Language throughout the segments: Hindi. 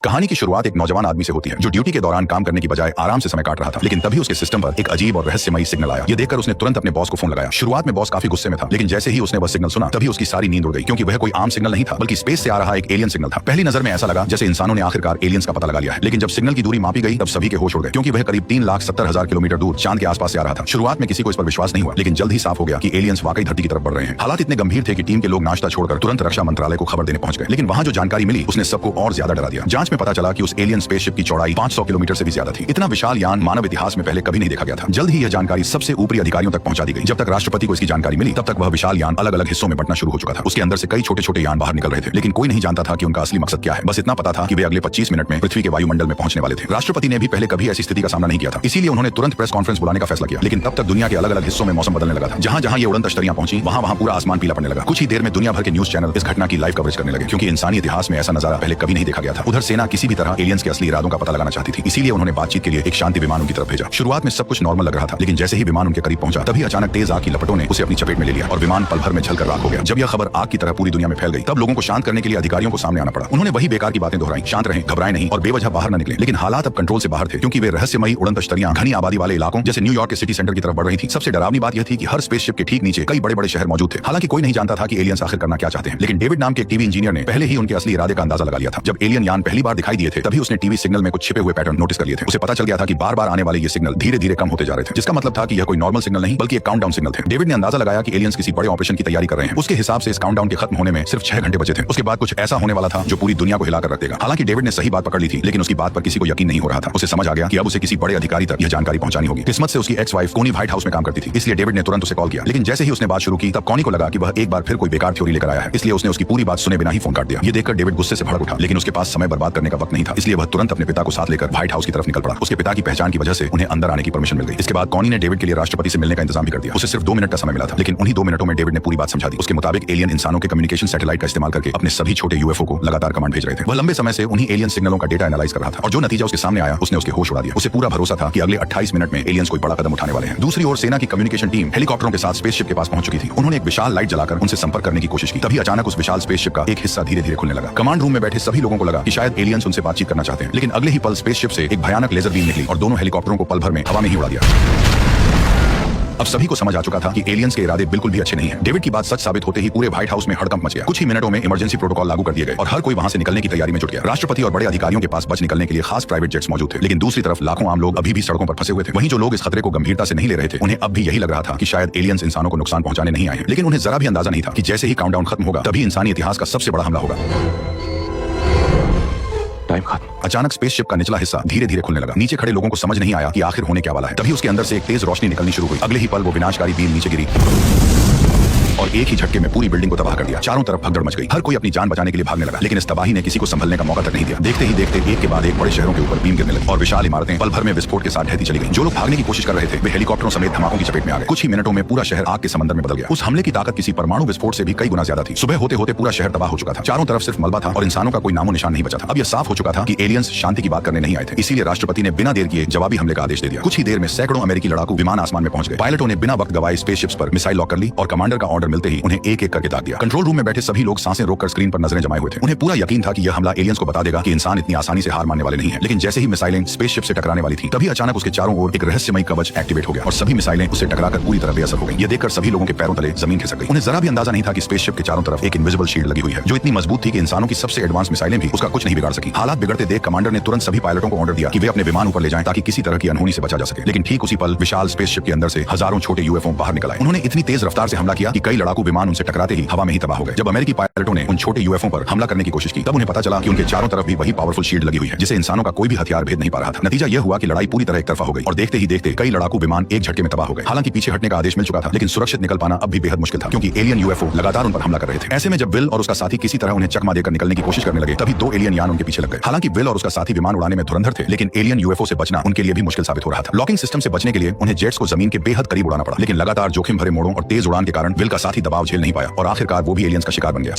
कहानी की शुरुआत एक नौजवान आदमी से होती है जो ड्यूटी के दौरान काम करने की बजाय आराम से समय काट रहा था। लेकिन तभी उसके सिस्टम पर एक अजीब और रहस्यमयी सिग्नल आया। ये देखकर उसने तुरंत अपने बॉस को फोन लगाया। शुरुआत में बॉस काफी गुस्से में था, लेकिन जैसे ही उसने वह सिग्नल सुना तभी उसकी सारी नींद उड़ गई, क्योंकि वह कोई आम सिग्नल नहीं था बल्कि स्पेस से आ रहा एक एलियन सिग्नल था। पहली नजर में ऐसा लगा जैसे इंसानों ने आखिरकार एलियंस का पता लगा लिया है। लेकिन जब सिग्नल की दूरी मापी गई तब सभी के होश उड़ गए, क्योंकि वह करीब 3,70,000 किलोमीटर दूर चांद के आसपास से आ रहा था। शुरुआत में किसी को इस पर विश्वास नहीं हुआ, लेकिन जल्द ही साफ हो गया कि एलियंस वाकई धरती की तरफ बढ़ रहे हैं। हालात इतने गंभीर थे कि टीम के लोग नाश्ता छोड़कर तुरंत रक्षा मंत्रालय को खबर देने पहुंच गए। लेकिन वहां जो जानकारी मिली उसने सबको और ज्यादा डरा दिया। जांच में पता चला कि उस एलियन स्पेसशिप की चौड़ाई 500 किलोमीटर से भी ज्यादा थी। इतना विशाल यान मानव इतिहास में पहले कभी नहीं देखा गया था। जल्द ही यह जानकारी सबसे ऊपरी अधिकारियों तक पहुंचा दी गई। जब तक राष्ट्रपति को इसकी जानकारी मिली तब तक वह विशाल यान अलग अलग हिस्सों में बंटना शुरू हो चुका था। उसके अंदर से कई छोटे छोटे यान बाहर निकल रहे थे, लेकिन कोई नहीं जानता था कि उनका असली मकसद क्या है। बस इतना पता था कि वे अगले 25 मिनट में पृथ्वी के वायुमंडल में पहुंचने वाले थे। राष्ट्रपति ने भी पहले कभी ऐसी स्थिति का सामना नहीं किया था, इसीलिए उन्होंने तुरंत प्रेस कॉन्फ्रेंस बुलाने का फैसला किया। लेकिन तब तक दुनिया के अलग अलग हिस्सों में मौसम बदलने लगा था। जहां जहां ये उड़न तश्तरियां पहुंची वहां पूरा आसमान पीला पड़ने लगा। कुछ ही देर में दुनिया भर के न्यूज चैनल इस घटना की लाइव कवरेज करने लगे, क्योंकि इंसानी इतिहास में ऐसा नजारा पहले कभी नहीं देखा गया था। उधर सेना किसी भी तरह एलियंस के असली इरादों का पता लगाना चाहती थी, इसीलिए उन्होंने बातचीत के लिए एक शांति विमान उनकी तरफ भेजा। शुरुआत में सब कुछ नॉर्मल लग रहा था, लेकिन जैसे ही विमान उनके करीब पहुंचा तभी अचानक तेज आग की लपटों ने उसे अपनी चपेट में ले लिया और विमान पल भर में जलकर राख हो गया। जब यह खबर आग की तरह पूरी दुनिया में फैल गई तब लोगों को शांत करने के लिए अधिकारियों को सामने आना पड़ा। उन्होंने वही बेकार की बातें दोहराई, शांत रहें, घबराएं नहीं और बेवजह बाहर न निकलें। लेकिन हालात अब कंट्रोल से बाहर थे, क्योंकि वे रहस्यमयी उड़न तश्तरियां घनी आबादी वाले इलाकों जैसे न्यूयॉर्क के सिटी सेंटर की तरफ बढ़ रही थी। सबसे डरावनी बात यह थी कि हर स्पेसशिप के ठीक नीचे कई बड़े बड़े शहर मौजूद थे। हालांकि कोई नहीं जानता था कि एलियंस आखिर करना क्या चाहते हैं, लेकिन डेविड नाम के एक टीवी इंजीनियर ने पहले ही उनके असली इरादे का अंदाजा लगा लिया था। जब एलियन यान पहली बार दिखाई दिए थे तभी उसने टीवी सिग्नल में कुछ छिपे हुए पैटर्न नोटिस कर लिए थे। उसे पता चल गया था कि बार बार आने वाले ये सिग्नल धीरे धीरे कम होते जा रहे थे, जिसका मतलब था कि यह कोई नॉर्मल सिग्नल नहीं बल्कि एक काउंटडाउन सिग्नल थे। डेविड ने अंदाजा लगाया कि एलियंस किसी बड़े ऑपरेशन की तैयारी कर रहे हैं। उसके हिसाब से इस काउंटडाउन के खत्म होने में सिर्फ 6 घंटे बचे थे। उसके बाद कुछ ऐसा होने वाला था जो पूरी दुनिया को हिलाकर रख देगा। हालांकि डेविड ने सही बात पकड़ ली थी, लेकिन उसकी बात पर किसी को यकीन नहीं हो रहा था। उसे समझ आ गया कि अब उसे किसी बड़े अधिकारी तक यह जानकारी पहुंचानी होगी। किस्मत से उसकी एक्स वाइफ कोनी व्हाइट हाउस में काम करती थी, इसलिए डेविड ने तुरंत उसे कॉल किया। लेकिन जैसे ही उसने बात शुरू की तब कोनी को लगा कि वह एक बार फिर कोई बेकार थ्योरी लेकर आया है, इसलिए उसने उसकी पूरी बात सुने बिना ही फोन काट दिया। ये देखकर डेविड गुस्से से भड़क उठा, लेकिन उसके पास समय बर्बाद करने का वक्त नहीं था, इसलिए वह तुरंत अपने पिता को साथ लेकर व्हाइट हाउस की तरफ निकल पड़ा। उसके पिता की पहचान की वजह से उन्हें अंदर आने की परमिशन मिल गई। इसके बाद कोनी ने डेविड के लिए राष्ट्रपति से मिलने का इंतजाम भी कर दिया। उसे सिर्फ 2 मिनट का समय मिला था, लेकिन उन्हीं 2 मिनटों में डेविड ने पूरी बात समझा दी। उसके मुताबिक एलियन इंसानों के कम्युनिकेशन सैटेलाइट का इस्तेमाल करके अपने सभी छोटे यूएफओ को लगातार कमांड भेज रहे थे। वह लंबे समय से उन्हीं एलियन सिग्नलों का डेटा एनालाइज कर रहा था, और जो नतीजा उसके सामने आया उसने उसके होश उड़ा दिया। उसे पूरा भरोसा था कि अगले 28 मिनट में एलियंस कोई बड़ा कदम उठाने वाले हैं। दूसरी ओर सेना की कम्युनिकेशन टीम हेलीकॉप्टरों के साथ स्पेसशिप के पास पहुंच चुकी थी। उन्होंने एक विशाल लाइट जलाकर उनसे संपर्क करने की कोशिश की। तभी अचानक उस विशाल स्पेसशिप का एक हिस्सा धीरे धीरे खुलने लगा। कमांड रूम में बैठे सभी लोगों को लगा कि शायद एलियंस उनसे बातचीत करना चाहते हैं, लेकिन अगले ही पल स्पेसशिप से एक भयानक लेजर बीम निकली और दोनों हेलीकॉप्टरों को पल भर में हवा में ही उड़ा दिया। अब सभी को समझ आ चुका था कि एलियंस के इरादे बिल्कुल भी अच्छे नहीं हैं। डेविड की बात सच साबित होते ही पूरे व्हाइट हाउस में हड़कंप मच गया। कुछ ही मिनटों में इमरजेंसी प्रोटोकॉल लागू कर दिए गए और हर कोई वहां से निकलने की तैयारी में जुट गया। राष्ट्रपति और बड़े अधिकारियों के पास बच निकलने के लिए खास प्राइवेट जेट्स मौजूद थे, लेकिन दूसरी तरफ लाखों आम लोग अभी भी सड़कों पर फंसे हुए थे। वहीं जो लोग इस खतरे को गंभीरता से नहीं ले रहे थे उन्हें अब भी यही लग रहा था कि शायद एलियंस इंसानों को नुकसान पहुंचाने नहीं आए हैं। लेकिन उन्हें जरा भी अंदाजा नहीं था कि जैसे ही काउंटडाउन खत्म होगा तभी इंसानी इतिहास का सबसे बड़ा हमला होगा। टाइम खत्म। अचानक स्पेसशिप का निचला हिस्सा धीरे धीरे खुलने लगा। नीचे खड़े लोगों को समझ नहीं आया कि आखिर होने क्या वाला है। तभी उसके अंदर से एक तेज रोशनी निकलनी शुरू हुई। अगले ही पल वो विनाशकारी बीम नीचे गिरी और एक ही झटके में पूरी बिल्डिंग को तबाह कर दिया। चारों तरफ भगदड़ मच गई। हर कोई अपनी जान बचाने के लिए भागने लगा, लेकिन इस तबाही ने किसी को संभलने का मौका तक नहीं दिया। देखते ही देखते एक के बाद एक बड़े शहरों के ऊपर बीम गिरने लगी और विशाल इमारतें पल भर में विस्फोट के साथ ढहती चली गईं। जो लोग भागने की कोशिश कर रहे थे वे हेलीकॉप्टरों समेत धमाकों की चपेट में आ गए। कुछ ही मिनटों में पूरा शहर आग के समंदर में बदल गया। उस हमले की ताकत किसी परमाणु विस्फोट से भी कई गुना ज्यादा थी। सुबह होते होते पूरा शहर तबाह हो चुका था। चारों तरफ सिर्फ मलबा था और इंसानों का कोई नामो निशान नहीं बचा था। अब यह साफ हो चुका था कि एलियंस शांति की बात करने नहीं आए थे, इसीलिए राष्ट्रपति ने बिना देर किए जवाबी हमले का आदेश दे दिया। कुछ ही देर में सैकड़ों अमेरिकी लड़ाकू विमान आसमान में पहुंच गए। पायलटों ने बिना वक्त गवाए स्पेसशिप्स पर मिसाइल लॉक कर ली और कमांडर का ऑर्डर मिलते ही उन्हें एक एक करके दाग दिया। कंट्रोल रूम में बैठे सभी लोग सांसें रोककर स्क्रीन पर नजरें जमाए हुए थे। उन्हें पूरा यकीन था कि यह हमला एलियंस को बता देगा कि इंसान इतनी आसानी से हार मानने वाले नहीं हैं। लेकिन जैसे ही मिसाइलें स्पेसशिप से टकराने वाली थीं, तभी अचानक उसके चारों ओर एक रहस्यमयी कवच एक्टिवेट हो गया और सभी मिसाइलें उसे टकराकर पूरी तरह बेअसर हो गईं। यह देखकर सभी लोगों के पैरों तले जमीन खिसक गई। उन्हें जरा भी अंदाजा नहीं था कि स्पेसशिप के चारों तरफ एक इनविजिबल शील्ड लगी हुई है जो इतनी मजबूत थी कि इंसानों की सबसे एडवांस मिसाइलें भी उसका कुछ नहीं बिगाड़ सकी। हालात बिगड़ते देख कमांडर ने तुरंत सभी पायलटों को ऑर्डर दिया कि वे अपने विमान ऊपर ले जाएं ताकि किसी तरह की अनहोनी से बचा जा सके। लेकिन ठीक उसी पल विशाल स्पेसशिप के अंदर से हजारों छोटे यूएफओ बाहर निकल आए। उन्होंने इतनी तेज रफ्तार से हमला किया कि कई लड़ाकू विमान उनसे टकराते ही हवा में ही तबाह हो गए। जब अमेरिकी पायलटों ने उन छोटे यूएफओ पर हमला करने की कोशिश की तब उन्हें पता चला कि उनके चारों तरफ भी वही पावरफुल शील्ड लगी हुई है जिसे इंसानों का कोई भी हथियार भेद नहीं पा रहा था। नतीजा यह हुआ कि लड़ाई पूरी तरह एक तरफा हो गई और देखते ही देखते कई लड़ाकू विमान एक झटके में तबाह हो गए। हालांकि पीछे हटने का आदेश मिल चुका था, लेकिन सुरक्षित निकल पाना अब भी बेहद मुश्किल था, क्योंकि एलियन यूएफओ लगातार उन पर हमला कर रहे थे। ऐसे में जब विल और उसका साथी किसी तरह उन्हें चकमा देकर निकलने की कोशिश करने लगे तभी 2 एलियन यान उनके पीछे लग गए। हालांकि विल और उसका साथी विमान उड़ाने में धुरंधर थे, लेकिन एलियन यूएफओ से बचना उनके लिए भी मुश्किल साबित हो रहा था। लॉकिंग सिस्टम से बचने के लिए उन्हें जेट्स को जमीन के बेहद करीब उड़ाना पड़ा, लेकिन लगातार जोखिम भरे मोड़ों और तेज उड़ान के कारण विल का साथी दबाव झेल नहीं पाया और आखिरकार वो भी एलियंस का शिकार बन गया।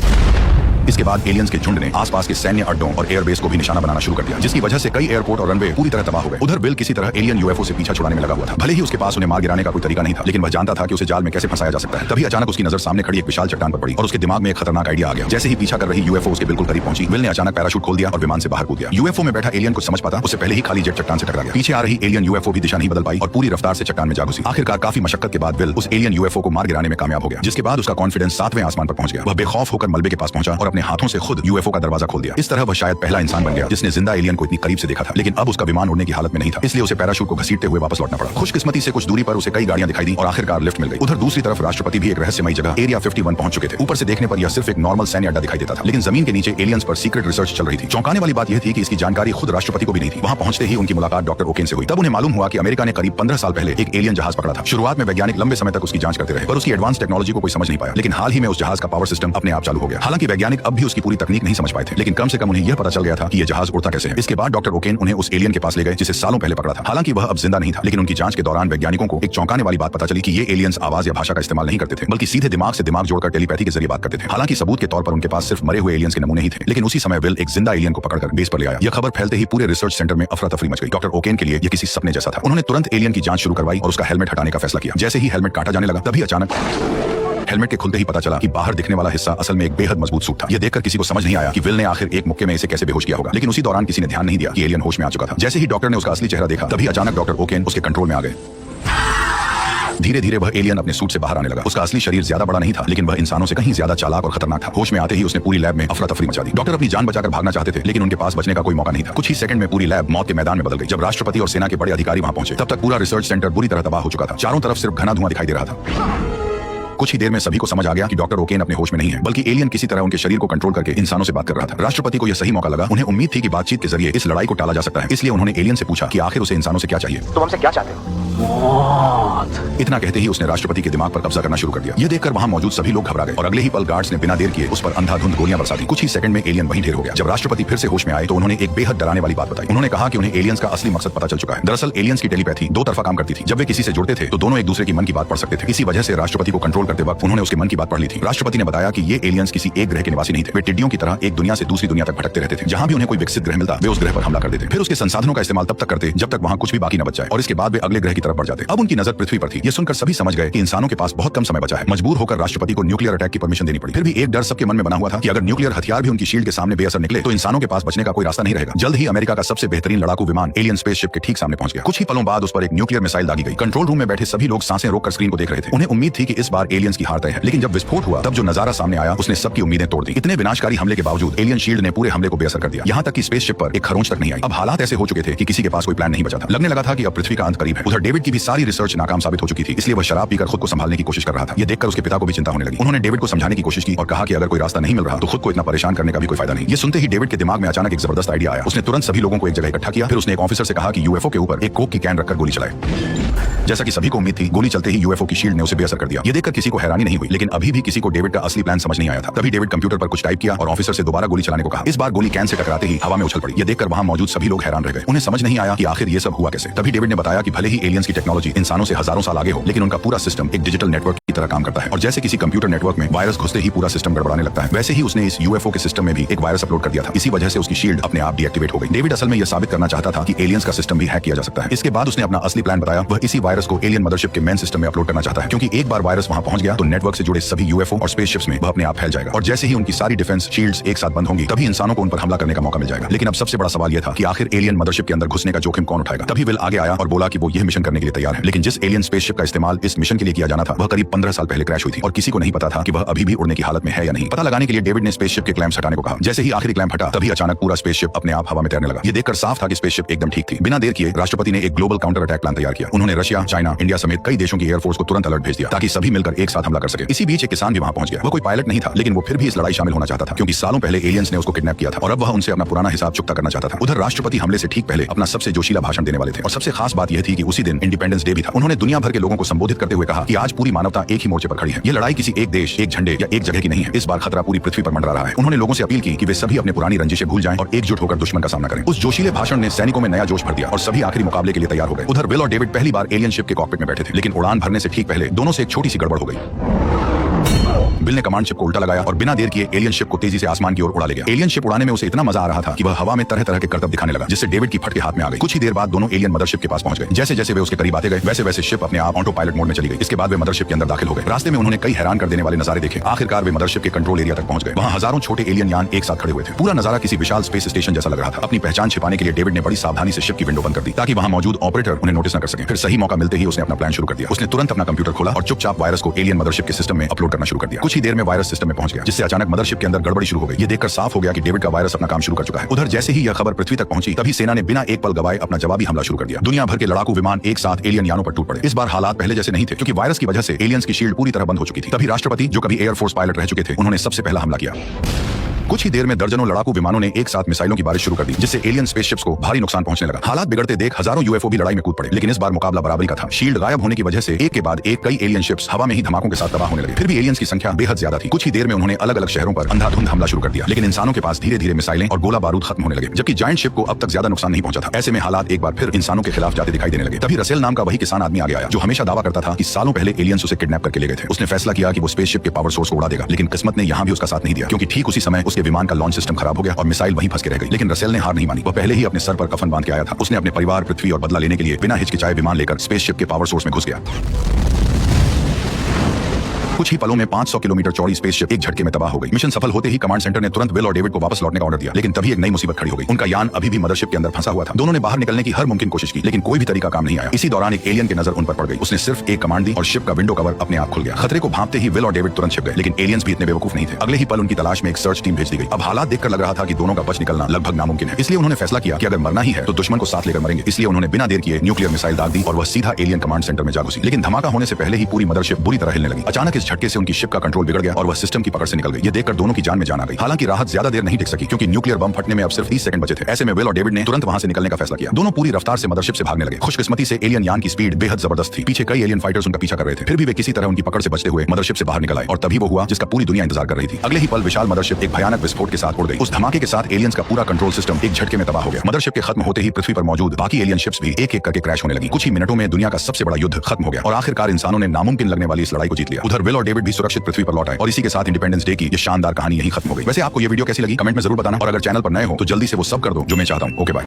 इसके बाद एलियंस के झुंड ने आसपास के सैन्य अड्डों और एयरबेस को भी निशाना बनाना शुरू कर दिया, जिसकी वजह से कई एयरपोर्ट और रनवे पूरी तरह तबाह हो गए। उधर बिल किसी तरह एलियन यूएफओ से पीछा छुड़ाने में लगा हुआ था। भले ही उसके पास उन्हें मार गिराने का कोई तरीका नहीं था, लेकिन वह जानता था कि उसे जाल में कैसे फंसाया जा सकता है। तभी अचानक उसकी नजर सामने खड़ी एक विशाल चट्टान पर पड़ी और उसके दिमाग में एक खतरनाक आइडिया आ गया। जैसे ही पीछा कर रही यूएफओ उसके बिल्कुल करीब पहुंची, बिल ने अचानक पैराशूट खोल दिया और विमान से बाहर कूद गया। यूएफओ में बैठा एलियन कुछ समझ पाता उससे पहले ही खाली जेट चट्टान से टकरा गया। पीछे आ रही एलियन यूएफओ भी दिशा नहीं बदल पाई और पूरी रफ्तार से चट्टान में जा घुसी। आखिरकार काफी मशक्कत के बाद बिल उस एलियन यूएफओ को मार गिराने में कामयाब हो गया, जिसके बाद उसका कॉन्फिडेंस 7वें आसमान पर पहुंच गया। वह बेखौफ होकर मलबे के पास पहुंचा और अपने हाथों से खुद यूएफओ का दरवाजा खोल दिया। इस तरह वह शायद पहला इंसान बन गया जिसने जिंदा एलियन को इतनी करीब से देखा था। लेकिन अब उसका विमान उड़ने की हालत में नहीं था, इसलिए उसे पैराशूट को घसीटते हुए वापस लौटना पड़ा। खुशकिस्मती से कुछ दूरी पर उसे कई गाड़ियां दिखाई दी और आखिरकार लिफ्ट मिल गई। उधर दूसरी तरफ राष्ट्रपति भी एक रहस्यमयी जगह एरिया 51 पहुंच चुके थे। ऊपर से देखने पर यह सिर्फ एक नॉर्मल सैन्य अड्डा दिखाई देता था, लेकिन जमीन के नीचे एलियंस पर सीक्रेट रिसर्च चल रही थी। चौंकाने वाली बात यह थी कि इसकी जानकारी खुद राष्ट्रपति को भी नहीं थी। वहां पहुंचते ही उनकी मुलाकात डॉक्टर ओकेन से हुई। तब उन्हें मालूम हुआ कि अमेरिका ने करीब 15 साल पहले एक एलियन जहाज पकड़ा था। शुरुआत में वैज्ञानिक लंबे समय तक उसकी जांच करते रहे, पर उसकी एडवांस टेक्नोलॉजी को कोई समझ नहीं पाया। लेकिन हाल ही में उस जहाज का पावर सिस्टम अपने आप चालू हो गया। हालांकि वैज्ञानिक अब भी उसकी पूरी तकनीक नहीं समझ पाए थे, लेकिन कम से कम उन्हें यह पता चल गया था कि यह जहाज उड़ता कैसे है। इसके बाद डॉक्टर ओकेन उन्हें उस एलियन के पास ले गए जिसे सालों पहले पकड़ा था। हालांकि वह अब जिंदा नहीं था, लेकिन उनकी जांच के दौरान वैज्ञानिकों को एक चौंकाने वाली बात पता चली कि ये एलियंस आवाज या भाषा का इस्तेमाल नहीं करते थे, बल्कि सीधे दिमाग से दिमाग जोड़कर टेलीपैथी के जरिए बात करते थे। हालांकि सबूत के तौर पर उनके पास सिर्फ मरे हुए एलियंस के नमूने ही थे, लेकिन उसी समय विल एक जिंदा एलियन को पकड़कर बेस पर ले आया। यह खबर फैलते ही पूरे रिसर्च सेंटर में अफरा तफरी मच गई। डॉक्टर ओकेन के लिए यह किसी सपने जैसा था। उन्होंने तुरंत एलियन की जांच शुरू करवाई और उसका हेलमेट हटाने का फैसला किया। जैसे ही हेलमेट काटा जाने लगा, तभी अचानक हेलमेट के खुलते ही पता चला कि बाहर दिखने वाला हिस्सा असल में एक बेहद मजबूत सूट था। यह देखकर किसी को समझ नहीं आया कि विल ने आखिर एक मुक्के में इसे कैसे बेहोश किया होगा, लेकिन उसी दौरान किसी ने ध्यान नहीं दिया कि एलियन होश में आ चुका था। जैसे ही डॉक्टर ने उसका असली चेहरा देखा, तभी अचानक डॉक्टर ओकेन उसके कंट्रोल में आ गए। धीरे धीरे वह एलियन अपने सूट से बाहर आने लगा। उसका असली शरीर ज्यादा बड़ा नहीं था, लेकिन वह इंसानों से कहीं ज्यादा चालाक और खतरनाक था। होश में आते ही उसने पूरी लैब में अफरा तफरी मचा दी। डॉक्टर अपनी जान बचाकर भागना चाहते थे, लेकिन उनके पास बचने का कोई मौका नहीं था। कुछ ही सेकंड में पूरी लैब मौत के मैदान में बदल गई। जब राष्ट्रपति और सेना के बड़े अधिकारी वहां पहुंचे, तब तक पूरा रिसर्च सेंटर बुरी तरह तबाह हो चुका था। चारों तरफ सिर्फ घना धुआं दिखाई दे रहा था। कुछ ही देर में सभी को समझ आ गया कि डॉक्टर ओकेन अपने होश में नहीं है, बल्कि एलियन किसी तरह उनके शरीर को कंट्रोल करके इंसानों से बात कर रहा था। राष्ट्रपति को यह सही मौका लगा। उन्हें उम्मीद थी कि बातचीत के जरिए इस लड़ाई को टाला जा सकता है, इसलिए उन्होंने एलियन से पूछा कि आखिर उसे इंसानों से क्या चाहिए। तुम हमसे क्या चाहते हो? इतना कहते ही उसने राष्ट्रपति के दिमाग पर कब्जा करना शुरू कर दिया। यह देखकर वहां मौजूद सभी लोग घबरा गए और अगले ही पल गार्ड्स ने बिना देर किए उस पर अंधाधुंध गोलियां बरसा दी। कुछ ही सेकंड में एलियन वहीं ढेर हो गया। जब राष्ट्रपति फिर से होश में आए तो उन्होंने एक बेहद डराने वाली बात बताई। उन्होंने कहा कि उन्हें एलियंस का असली मकसद पता चल चुका है। दरअसल एलियंस की टेलीपैथी दो तरफा काम करती थी। जब वे किसी से जुड़ते थे तो दोनों एक दूसरे की मन की बात पढ़ सकते थे। इसी वजह से राष्ट्रपति को कंट्रोल करते वक्त उन्होंने उसके मन की बात पढ़ ली थी। राष्ट्रपति ने बताया कि ये एलियंस किसी एक ग्रह के निवासी नहीं थे। वे टिड्डियों की तरह एक दुनिया से दूसरी दुनिया तक भटकते रहते थे। जहां भी उन्हें कोई विकसित ग्रह मिलता, वे उस ग्रह पर हमला कर देते। फिर उसके संसाधनों का इस्तेमाल तब तक करते जब तक वहां कुछ भी बाकी न बच जाए, और इसके बाद वे अगले ग्रह की तरफ बढ़ जाते। अब उनकी नजर पृथ्वी पर थी। यह सुनकर सभी समझ गए कि इंसानों के पास बहुत कम समय बचा है। मजबूर होकर राष्ट्रपति को न्यूक्लियर अटैक की परमिशन देनी पड़ी। फिर भी एक डर सबके मन में बना हुआ था कि अगर न्यूक्लियर हथियार भी उनकी शील्ड के सामने बेअसर निकले तो इंसानों के पास बचने का कोई रास्ता नहीं रहेगा। जल्द ही अमेरिका का सबसे बेहतरीन लड़ाकू विमान एलियन स्पेसशिप के ठीक सामने पहुंच गया। कुछ ही पलों बाद उस पर एक न्यूक्लियर मिसाइल दागी गई। कंट्रोल रूम में बैठे सभी लोग सांसें रोककर स्क्रीन को देख रहे थे। उन्हें उम्मीद थी कि इस बार एलियंस की हार तय है, लेकिन जब विस्फोट हुआ तब जो नजारा सामने आया उसने सबकी उम्मीदें तोड़ दी। इतने विनाशकारी हमले के बावजूद एलियन शील्ड ने पूरे हमले को बेअसर कर दिया। यहाँ तक कि स्पेसशिप पर एक खरोंच तक नहीं आई। अब हालात ऐसे हो चुके थे कि किसी के पास कोई प्लान नहीं बचा था। लगने लगा था कि अब पृथ्वी का अंत करीब है। उधर डेविड की भी सारी रिसर्च नाकाम साबित हो चुकी थी, इसलिए वह शराब पीकर खुद को संभालने की कोशिश कर रहा था। यह देखकर उसके पिता को भी चिंता होने लगी। उन्होंने डेविड को समझाने की कोशिश की और कहा कि अगर कोई रास्ता नहीं मिल रहा तो खुद को इतना परेशान करने का भी कोई फायदा नहीं। ये सुनते ही डेविड के दिमाग में अचानक एक जबरदस्त आइडिया आया। उसने तुरंत सभी लोगों को एक जगह इकट्ठा किया। फिर उसने एक ऑफिसर से कहा कि यूएफओ के ऊपर एक कोक की कैन रखकर गोली चलाए। जैसा कि सभी को उम्मीद थी, गोली चलते ही यूएफओ की शील्ड ने उसे बेअसर कर दिया। यह देखकर किसी को हैरानी नहीं हुई, लेकिन अभी भी किसी को डेविड का असली प्लान समझ नहीं आया था। तभी डेविड कंप्यूटर पर कुछ टाइप किया और ऑफिसर से दोबारा गोली चलाने को कहा। इस बार गोली कैन से टकराते ही हवा में उछल पड़ी। यह देखकर वहां मौजूद सभी लोग हैरान रह गए। उन्हें समझ नहीं आया कि आखिर ये सब हुआ कैसे। तभी डेविड ने बताया कि भले ही एलियंस की टेक्नोलॉजी इंसानों से हजारों साल आगे हो, लेकिन उनका पूरा सिस्टम एक डिजिटल नेटवर्क की तरह काम करता है। और जैसे किसी कंप्यूटर नेटवर्क में वायरस घुसते ही पूरा सिस्टम गड़बड़ाने लगता है, वैसे ही उसने इस यूएफओ के सिस्टम में भी एक वायरस अपलोड कर दिया था। इसी वजह से उसकी शील्ड अपने आप डीएक्टिवेट हो गई। डेविड असल में यह साबित करना चाहता था कि एलियंस का सिस्टम भी हैक किया जा सकता है। इसके बाद उसने अपना असली प्लान बताया। वह इसी वायरस को एलियन मदरशिप के मेन सिस्टम में अपलोड करना चाहता है, क्योंकि एक बार वायरस वहां पहुंच गया तो नेटवर्क से जुड़े सभी यूएफओ और स्पेसशिप्स में वह अपने आप फैल जाएगा। और जैसे ही उनकी सारी डिफेंस शील्ड्स एक साथ बंद होंगी, तभी इंसानों को उन पर हमला करने का मौका मिल जाएगा। लेकिन अब सबसे बड़ा सवाल यह था कि आखिर एलियन मदरशिप के अंदर घुसने का जोखिम कौन उठाएगा। तभी विल आगे आया और बोला कि वो यह मिशन करने के लिए तैयार है। लेकिन जिस एलियन स्पेसशिप का इस्तेमाल इस मिशन के लिए किया जाना था, वह करीब 15 साल पहले क्रैश हुई थी और किसी को नहीं पता था कि वह अभी भी उड़ने की हालत में है या नहीं। पता लगाने के लिए डेविड ने स्पेसशिप के क्लैंप्स हटाने को कहा। जैसे ही आखिरी क्लैंप हटा, तभी अचानक पूरा स्पेसशिप अपने आप हवा में तैरने लगा। यह देखकर साफ था कि स्पेसशिप एकदम ठीक थी। बिना देर किए राष्ट्रपति ने एक ग्लोबल काउंटर अटैक प्लान तैयार किया। उन्होंने रशिया, चाइना, इंडिया समेत कई देशों की एयरफोर्स को तुरंत अलर्ट भेज दिया ताकि सभी मिलकर एक साथ हमला कर सके। इसी बीच एक किसान भी वहां पहुंच गया। वह कोई पायलट नहीं था, लेकिन वो फिर भी इस लड़ाई शामिल होना चाहता था, क्योंकि सालों पहले एलियंस ने उसको किडनैप किया था और अब वह उनसे अपना पुराना हिसाब चुकता करना चाहता था। उधर राष्ट्रपति हमले से ठीक पहले अपना सबसे जोशीला भाषण देने वाले थे और सबसे खास बात यह थी कि उसी दिन इंडिपेंडेंस डे भी था। उन्होंने दुनिया भर के लोगों को संबोधित करते हुए कहा कि आज पूरी मानवता एक ही मोर्चे पर खड़ी है। यह लड़ाई किसी एक देश, एक झंडे या एक जगह की नहीं है। इस बार खतरा पूरी पृथ्वी पर मंडरा रहा है। उन्होंने लोगों से अपील की कि वे सभी अपने पुरानी रंजिशें भूल जाएं और एकजुट होकर दुश्मन का सामना करें। उस जोशीले भाषण ने सैनिकों में नया जोश भर दिया और सभी आखिरी मुकाबले के लिए तैयार हो गए। उधर विल और डेविड पहली बार एलियन शिप के कॉकपिट में बैठे थे, लेकिन उड़ान भरने से ठीक पहले दोनों से एक छोटी सी गड़बड़ हो गई। बिल ने कमांड शिप को उल्टा लगाया और बिना देर किए एलियन शिप को तेजी से आसमान की ओर उड़ा ले गया। एलियन शिप उड़ाने में उसे इतना मजा आ रहा था कि वह हवा में तरह तरह के करतब दिखाने लगा, जिससे डेविड की फटके हाथ में आ गई। कुछ ही देर बाद दोनों एलियन मदरशिप के पास पहुंच गए। जैसे जैसे वे उसके करीब आते गए वैसे वैसे शिप अपने आप ऑटो पायलट मोड में चली गई। इसके बाद वे मदरशिप के अंदर दाखिल हो गए। रास्ते में उन्होंने कई हैरान कर देने वाले नजारे देखे। आखिरकार वे मदरशिप के कंट्रोल एरिया तक पहुंच गए। वहां हजारों छोटे एलियन यान एक साथ खड़े हुए थे। पूरा नजारा किसी विशाल स्पेस स्टेशन जैसा लग रहा था। अपनी पहचान छिपाने के लिए डेविड ने बड़ी सावधानी से शिप की विंडो बंद कर दी ताकि वहां मौजूद ऑपरेटर उन्हें नोटिस न कर सके। फिर सही मौका मिलते ही उसने अपना प्लान शुरू कर दिया। उसने तुरंत अपना कंप्यूटर खोला और चुपचाप वायरस को एलियन मदरशिप के सिस्टम में अपलोड करना शुरू कर दिया। कुछ ही देर में वायरस सिस्टम में पहुंच गया, जिससे अचानक मदरशिप के अंदर गड़बड़ी शुरू हो गई। ये देखकर साफ हो गया कि डेविड का वायरस अपना काम शुरू कर चुका है। उधर जैसे ही यह खबर पृथ्वी तक पहुंची तभी सेना ने बिना एक पल गवाए अपना जवाबी हमला शुरू कर दिया। दुनिया भर के लड़ाकू विमान एक साथ एलियन यानों पर टूट पड़े। इस बार हालात पहले जैसे नहीं थे, क्योंकि वायरस की वजह से एलियंस की शील्ड पूरी तरह बंद हो चुकी थी। तभी राष्ट्रपति, जो कभी एयरफोर्स पायलट रह चुके थे, उन्होंने सबसे पहला हमला किया। कुछ ही देर में दर्जनों लड़ाकू विमानों ने एक साथ मिसाइलों की बारिश शुरू कर दी, जिससे एलियन स्पेसशिप्स को भारी नुकसान पहुंचने लगा। हालात बिगड़ते देख हजारों यूएफओ भी लड़ाई में कूद पड़े, लेकिन इस बार मुकाबला बराबरी का था। शील्ड गायब होने की वजह से एक के बाद एक कई एलियन शिप्स हवा में ही धमाकों के साथ तबाह होने लगे। फिर भी एलियंस की संख्या बेहद ज्यादा थी। कुछ ही देर में उन्होंने अलग अलग शहरों पर अंधाधुंध हमला शुरू कर दिया, लेकिन इंसानों के पास धीरे धीरे मिसाइलें और गोला बारूद खत्म होने लगे, जबकि जायंट शिप को अब तक ज्यादा नुकसान नहीं पहुंचा था। ऐसे में हालात एक बार फिर इंसानों के खिलाफ जाते दिखाई देने लगे। तभी रसेल नाम का वही किसान आदमी आगे आया, जो हमेशा दावा करता था कि सालों पहले एलियंस उसे किडनैप करके ले गए थे। उसने फैसला किया कि वो स्पेसशिप के पावर सोर्स को उड़ा देगा, लेकिन किस्मत ने यहाँ भी उसका साथ नहीं दिया, क्योंकि ठीक उसी समय उसके विमान का लॉन्च सिस्टम खराब हो गया और मिसाइल वहीं फंस के रह गई। लेकिन रसेल ने हार नहीं मानी। वो पहले ही अपने सर पर कफन बांध के आया था। उसने अपने परिवार, पृथ्वी और बदला लेने के लिए बिना हिचकिचाए विमान लेकर स्पेसशिप के पावर सोर्स में घुस गया। कुछ ही पलों में 500 किलोमीटर चौड़ी स्पेसशिप एक झटके में तबाह हो गई। मिशन सफल होते ही कमांड सेंटर ने तुरंत विल और डेविड को वापस लौटने का ऑर्डर दिया, लेकिन तभी एक नई मुसीबत खड़ी हो गई। उनका यान अभी भी मदरशिप के अंदर फंसा हुआ था। दोनों ने बाहर निकलने की हर मुमकिन कोशिश की, लेकिन कोई भी तरीका काम नहीं आया। इसी दौरान एक एलियन की नजर उन पर पड़ गई। उसने सिर्फ एक कमांड दी और शिप का विंडो कवर अपने आप खुल गया। खतरे को भांपते ही विल और डेविड तुरंत छिप गए, लेकिन एलियंस भी इतने बेवकूफ नहीं थे। अगले ही पल उनकी तलाश में एक सर्च टीम भेज दी गई। अब हालात देखकर लग रहा था कि दोनों का बच निकलना लगभग नामुमकिन है। इसलिए उन्होंने फैसला किया कि अगर मरना ही है तो दुश्मन को साथ लेकर मरेंगे। इसलिए उन्होंने बिना देर किए न्यूक्लियर मिसाइल दाग दी और वह सीधा एलियन कमांड सेंटर में जा घुसी। लेकिन धमाका होने से पहले ही पूरी मदरशिप बुरी तरह हिलने लगी। अचानक इस झटके से उनकी शिप का कंट्रोल बिगड़ गया और वह सिस्टम की पकड़ से निकल गई। ये देखकर दोनों की जान में जान आ गई। हालांकि राहत ज्यादा देर नहीं टिक सकी, क्योंकि न्यूक्लियर बम फटने में अब सिर्फ 30 सेकंड बचे थे। ऐसे में विल और डेविड ने तुरंत वहां से निकलने का फैसला किया। दोनों पूरी रफ्तार से मदरशिप से भागने लगे। खुशकिस्मती से एलियन यान की स्पीड बेहद जबरदस्त थी। पीछे कई एलियन फाइटर्स उनका पीछा कर रहे थे। फिर भी वे किसी तरह उनकी पकड़ से बचते हुए मदरशिप से बाहर निकल आए। और तभी वो हुआ जिसका पूरी दुनिया इंतजार कर रही थी। अगले ही पल विशाल मदरशिप एक भयानक विस्फोट के साथ उड़ गई। उस धमाके के साथ एलियंस का पूरा कंट्रोल सिस्टम एक झटके में तबाह हो गया। मदरशिप के खत्म होते ही पृथ्वी पर मौजूद बाकी एलियन शिप्स भी एक एक करके क्रैश होने लगी। कुछ ही मिनटों में दुनिया का सबसे बड़ा युद्ध खत्म हो गया और आखिरकार इंसानों ने नामुमकिन लगने वाली इस लड़ाई को जीत लिया। उधर विल और डेविड भी सुरक्षित पृथ्वी पर लौट आए और इसी के साथ इंडिपेंडेंस डे की ये शानदार कहानी यहीं खत्म हो गई। वैसे आपको ये वीडियो कैसी लगी कमेंट में जरूर बताना, और अगर चैनल पर नए हो तो जल्दी से वो सब कर दो जो मैं चाहता हूँ। Okay bye.